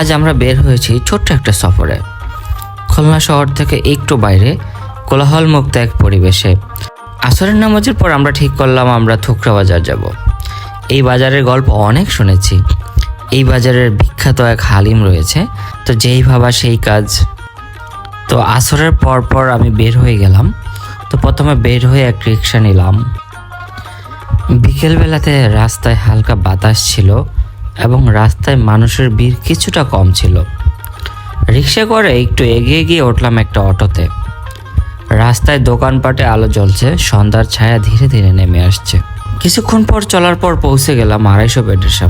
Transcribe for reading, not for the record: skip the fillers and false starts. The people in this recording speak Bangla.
আজ আমরা বের হয়েছি ছোট্ট একটা সফরে, খুলনা শহর থেকে একটু বাইরে, কোলাহল মুক্ত এক পরিবেশে। আসরের নামাজের পর আমরা ঠিক করলাম আমরা থুকরা বাজার যাব। এই বাজারের গল্প অনেক শুনেছি। এই বাজারের বিখ্যাত এক হালিম রয়েছে, তো যেই ভাবা সেই কাজ। তো আসরের পর আমি বের হয়ে গেলাম। তো প্রথমে বের হয়ে এক রিক্সা নিলাম। বিকেলবেলাতে রাস্তায় হালকা বাতাস ছিল এবং রাস্তায় মানুষের ভিড় কিছুটা কম ছিল। রিক্সা করে একটু এগিয়ে গিয়ে উঠলাম একটা অটোতে। রাস্তায় দোকানপাটে আলো জ্বলছে, সন্ধ্যার ছায়া ধীরে ধীরে নেমে আসছে। কিছুক্ষণ পর চলার পর পৌঁছে গেলাম 250 বেডের সামনে।